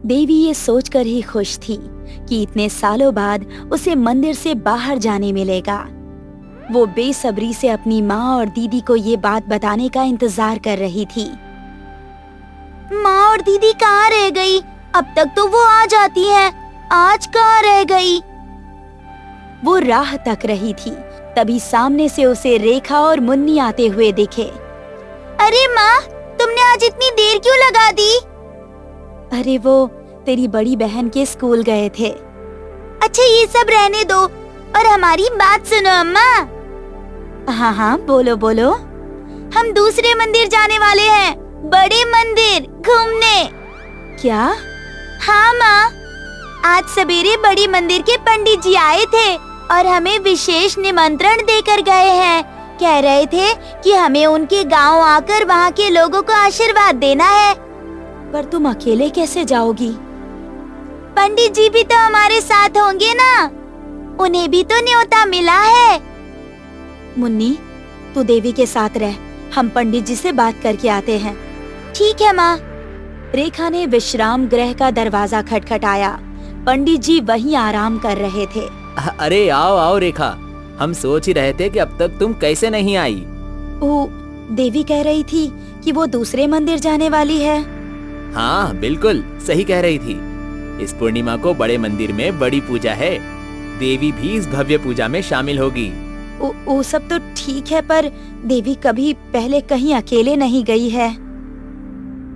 देवी ये सोचकर ही खुश थी कि इतने सालों बाद उसे मंदिर से बाहर जाने मिलेगा। वो बेसब्री से अपनी माँ और दीदी को ये बात बताने का इंतजार कर रही थी। माँ और दीदी कहाँ रह गई? अब तक तो वो आ जाती है, आज कहाँ रह गई? वो राह तक रही थी, तभी सामने से उसे रेखा और मुन्नी आते हुए दिखे। अरे माँ, तुमने आज इतनी देर क्यों लगा दी? अरे वो तेरी बड़ी बहन के स्कूल गए थे। अच्छा ये सब रहने दो और हमारी बात सुनो अम्मा। हाँ हाँ बोलो बोलो। हम दूसरे मंदिर जाने वाले हैं, बड़े मंदिर घूमने। क्या? हाँ माँ, आज सवेरे बड़ी मंदिर के पंडित जी आए थे और हमें विशेष निमंत्रण देकर गए हैं। कह रहे थे कि हमें उनके गांव आकर वहाँ के लोगों को आशीर्वाद देना है। पर तुम अकेले कैसे जाओगी? पंडित जी भी तो हमारे साथ होंगे ना, उन्हें भी तो न्योता मिला है। मुन्नी, तू देवी के साथ रह, हम पंडित जी से बात करके आते हैं। ठीक है माँ। रेखा ने विश्राम गृह का दरवाजा खटखटाया। पंडित जी वहीं आराम कर रहे थे। अरे आओ आओ रेखा, हम सोच ही रहे थे कि अब तक तुम कैसे नहीं आई। देवी कह रही थी कि वो दूसरे मंदिर जाने वाली है। हाँ बिल्कुल सही कह रही थी। इस पूर्णिमा को बड़े मंदिर में बड़ी पूजा है। देवी भी इस भव्य पूजा में शामिल होगी। वो सब तो ठीक है, पर देवी कभी पहले कहीं अकेले नहीं गई है।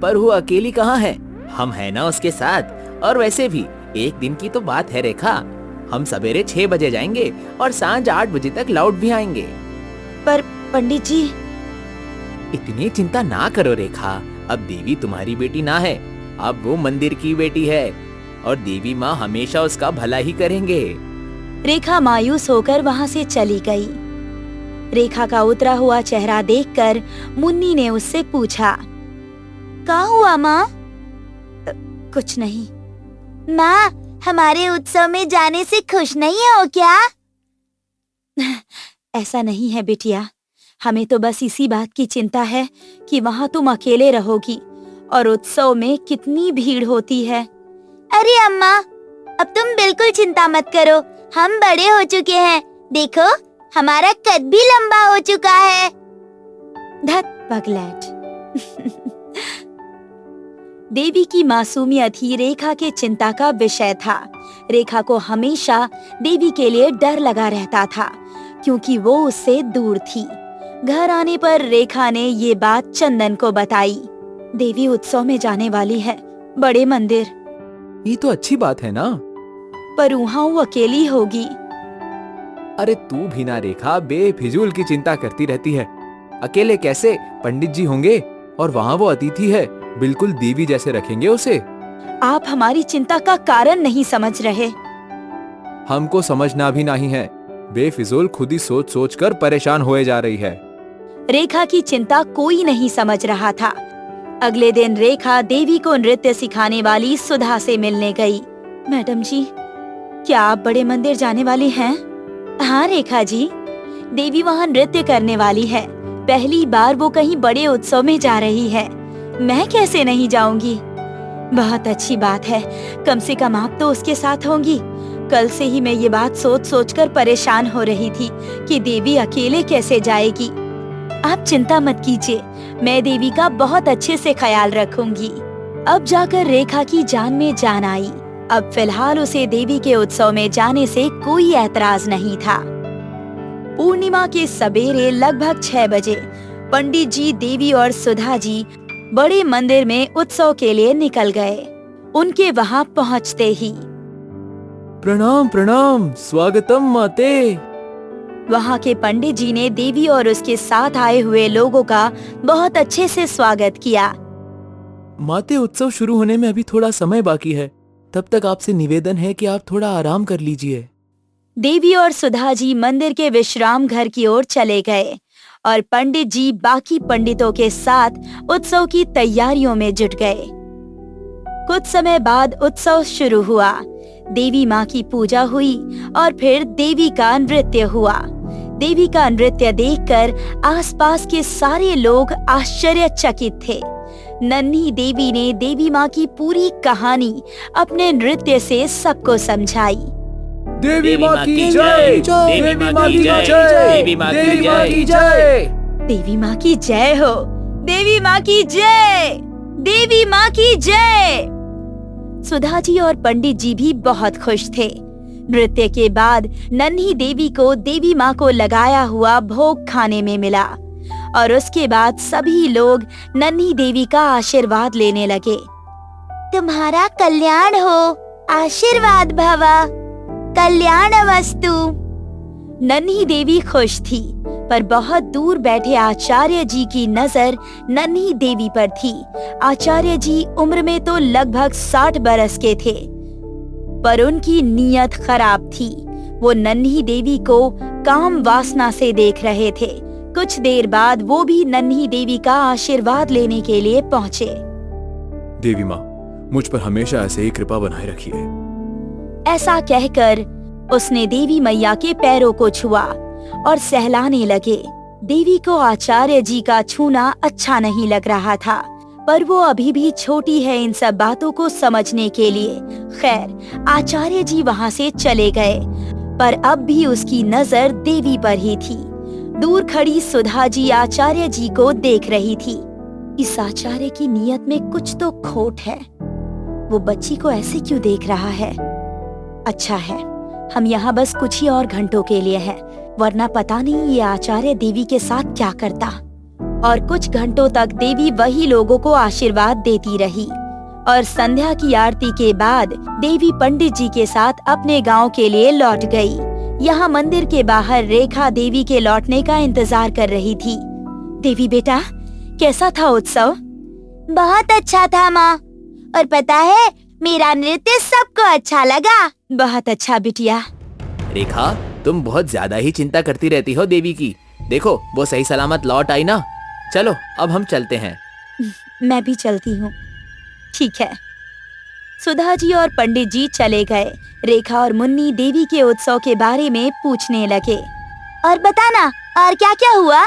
पर वो अकेली कहाँ है, हम है ना उसके साथ। और वैसे भी एक दिन की तो बात है रेखा, हम सवेरे 6 बजे जाएंगे और सांझ 8 बजे तक लौट भी आएंगे। पर पंडित जी। इतनी चिंता ना करो रेखा, अब देवी तुम्हारी बेटी ना है, अब वो मंदिर की बेटी है और देवी माँ हमेशा उसका भला ही करेंगे। रेखा मायूस होकर वहाँ से चली गई। रेखा का उतरा हुआ चेहरा देखकर मुन्नी ने उससे पूछा, क्या हुआ माँ? कुछ नहीं। माँ, हमारे उत्सव में जाने से खुश नहीं हो क्या? ऐसा नहीं है बिटिया, हमें तो बस इसी बात की चिंता है कि वहाँ तुम अकेले रहोगी और उत्सव में कितनी भीड़ होती है। अरे अम्मा, अब तुम बिल्कुल चिंता मत करो, हम बड़े हो चुके हैं। देखो, हमारा कद भी लंबा हो चुका है। धत पगलैट। देवी की मासूमियत ही रेखा के चिंता का विषय था। रेखा को हमेशा देवी के लिए डर लगा रहता था, क्योंकि वो उससे दूर थी। घर आने पर रेखा ने ये बात चंदन को बताई। देवी उत्सव में जाने वाली है, बड़े मंदिर। ये तो अच्छी बात है ना। पर वहाँ वो अकेली होगी। अरे तू भी ना रेखा बेफिजूल की चिंता करती रहती है। अकेले कैसे, पंडित जी होंगे और वहाँ वो अतिथि है, बिल्कुल देवी जैसे रखेंगे उसे। आप हमारी चिंता का कारण नहीं समझ रहे। हमको समझना भी नहीं है, बेफिजूल खुद ही सोच सोच कर परेशान होए जा रही है। रेखा की चिंता कोई नहीं समझ रहा था। अगले दिन रेखा देवी को नृत्य सिखाने वाली सुधा से मिलने गई। मैडम जी, क्या आप बड़े मंदिर जाने वाली हैं? हाँ रेखा जी, देवी वहाँ नृत्य करने वाली है। पहली बार वो कहीं बड़े उत्सव में जा रही है, मैं कैसे नहीं जाऊंगी? बहुत अच्छी बात है, कम से कम आप तो उसके साथ होंगी। कल से ही मैं ये बात सोच सोच कर परेशान हो रही थी कि देवी अकेले कैसे जाएगी। आप चिंता मत कीजिए, मैं देवी का बहुत अच्छे से ख्याल रखूंगी। अब जाकर रेखा की जान में जान आई। अब फिलहाल उसे देवी के उत्सव में जाने से कोई ऐतराज नहीं था। पूर्णिमा के सवेरे लगभग 6 बजे पंडित जी, देवी और सुधा जी बड़े मंदिर में उत्सव के लिए निकल गए। उनके वहां पहुंचते ही प्रणाम प्रणाम, स्वागतम माते। वहां के पंडित जी ने देवी और उसके साथ आए हुए लोगों का बहुत अच्छे से स्वागत किया। माते, उत्सव शुरू होने में अभी थोड़ा समय बाकी है, तब तक आपसे निवेदन है कि आप थोड़ा आराम कर लीजिए। देवी और सुधा जी मंदिर के विश्राम घर की ओर चले गए और पंडित जी बाकी पंडितों के साथ उत्सव की तैयारियों में जुट गए। कुछ समय बाद उत्सव शुरू हुआ। देवी माँ की पूजा हुई और फिर देवी का नृत्य हुआ। देवी का नृत्य देखकर आसपास के सारे लोग आश्चर्यचकित थे। नन्ही देवी ने देवी माँ की पूरी कहानी अपने नृत्य से सबको समझाई। देवी माँ की जय, देवी माँ की जय, देवी माँ की जय। देवी माँ की जय हो, देवी माँ की जय, देवी माँ की जय। सुधा जी और पंडित जी भी बहुत खुश थे। नृत्य के बाद नन्ही देवी को देवी माँ को लगाया हुआ भोग खाने में मिला और उसके बाद सभी लोग नन्ही देवी का आशीर्वाद लेने लगे। तुम्हारा कल्याण हो, आशीर्वाद भवा, कल्याण वस्तु। नन्ही देवी खुश थी, पर बहुत दूर बैठे आचार्य जी की नजर नन्ही देवी पर थी। आचार्य जी उम्र में तो लगभग 60 बरस के थे, पर उनकी नीयत खराब थी। वो नन्ही देवी को काम वासना से देख रहे थे। कुछ देर बाद वो भी नन्ही देवी का आशीर्वाद लेने के लिए पहुँचे। देवी माँ, मुझ पर हमेशा ऐसे ही कृपा बनाए रखिए। ऐसा कहकर उसने देवी मैया के पैरों को छुआ और सहलाने लगे। देवी को आचार्य जी का छूना अच्छा नहीं लग रहा था, पर वो अभी भी छोटी है इन सब बातों को समझने के लिए। खैर, आचार्य जी वहाँ से चले गए, पर अब भी उसकी नजर देवी पर ही थी। दूर खड़ी सुधा जी आचार्य जी को देख रही थी। इस आचार्य की नीयत में कुछ तो खोट है। वो बच्ची को ऐसे क्यों देख रहा है? अच्छा है, हम यहाँ बस कुछ ही और घंटों के लिए हैं, वरना पता नहीं ये आचार्य देवी के साथ क्या करता। और कुछ घंटों तक देवी वही लोगों को आशीर्वाद देती रही और संध्या की आरती के बाद देवी पंडित जी के साथ अपने गांव के लिए लौट गई। यहाँ मंदिर के बाहर रेखा देवी के लौटने का इंतजार कर रही थी। देवी बेटा, कैसा था उत्सव? बहुत अच्छा था माँ, और पता है मेरा नृत्य सबको अच्छा लगा। बहुत अच्छा बिटिया। रेखा, तुम बहुत ज्यादा ही चिंता करती रहती हो देवी की। देखो, वो सही सलामत लौट आई ना। चलो अब हम चलते हैं। मैं भी चलती हूँ। ठीक है। सुधा जी और पंडित जी चले गए। रेखा और मुन्नी देवी के उत्सव के बारे में पूछने लगे। और बताना, और क्या क्या हुआ?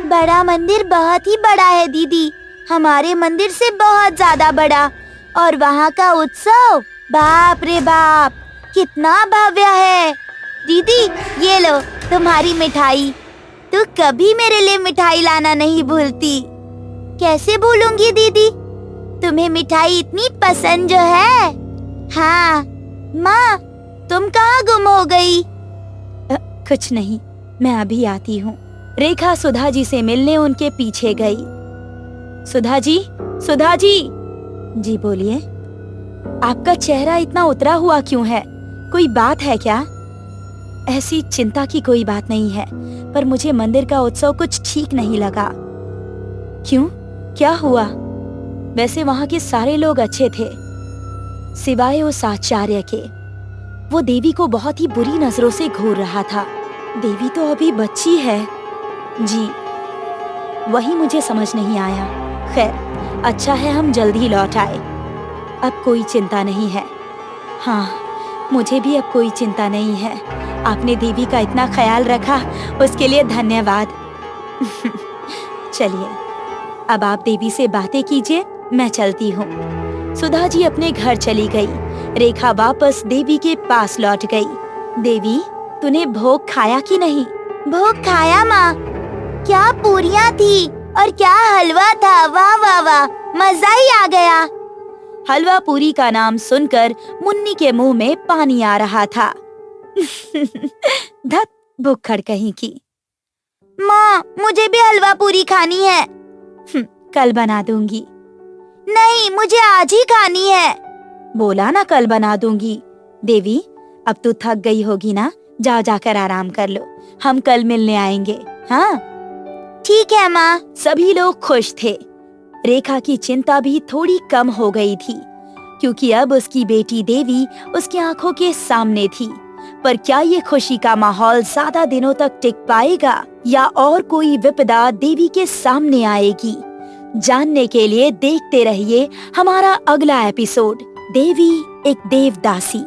बड़ा मंदिर बहुत ही बड़ा है दीदी, हमारे मंदिर से बहुत ज्यादा बड़ा। और वहाँ का उत्सव, बाप रे बाप, कितना भव्य है। दीदी, ये लो तुम्हारी मिठाई। तू कभी मेरे लिए मिठाई लाना नहीं भूलती। कैसे भूलूंगी दीदी, तुम्हें मिठाई इतनी पसंद जो है। हाँ माँ, तुम कहाँ गुम हो गई? कुछ नहीं, मैं अभी आती हूँ। रेखा सुधा जी से मिलने उनके पीछे गई। सुधा जी, सुधा जी। जी बोलिए। आपका चेहरा इतना उतरा हुआ क्यों है? कोई बात है क्या? ऐसी चिंता की कोई बात नहीं है, पर मुझे मंदिर का उत्सव कुछ ठीक नहीं लगा। क्यों, क्या हुआ? वैसे वहाँ के सारे लोग अच्छे थे, सिवाय उस आचार्य के। वो देवी को बहुत ही बुरी नजरों से घूर रहा था। देवी तो अभी बच्ची है। जी, वही मुझे समझ नहीं आया। खैर, अच्छा है हम जल्दी लौट आए। अब कोई चिंता नहीं है। हाँ, मुझे भी अब कोई चिंता नहीं है। आपने देवी का इतना ख्याल रखा, उसके लिए धन्यवाद। चलिए, अब आप देवी से बातें कीजिए, मैं चलती हूँ। सुधा जी अपने घर चली गई। रेखा वापस देवी के पास लौट गई। देवी, तूने भोग खाया कि नहीं? भोग खाया माँ। क्या पूरियाँ थी और क्या हलवा था। वाह वाह वाह, मजा ही आ गया। हलवा पूरी का नाम सुनकर मुन्नी के मुंह में पानी आ रहा था। धत, भुक्खड़ कहीं की। माँ, मुझे भी हलवा पूरी खानी है। कल बना दूंगी। नहीं, मुझे आज ही खानी है। बोला ना कल बना दूंगी। देवी, अब तू थक गई होगी ना, जाओ जाकर आराम कर लो, हम कल मिलने आएंगे। हाँ ठीक है माँ। सभी लोग खुश थे। रेखा की चिंता भी थोड़ी कम हो गई थी, क्योंकि अब उसकी बेटी देवी उसकी आंखों के सामने थी। पर क्या ये खुशी का माहौल ज्यादा दिनों तक टिक पाएगा, या और कोई विपदा देवी के सामने आएगी? जानने के लिए देखते रहिए हमारा अगला एपिसोड, देवी एक देवदासी।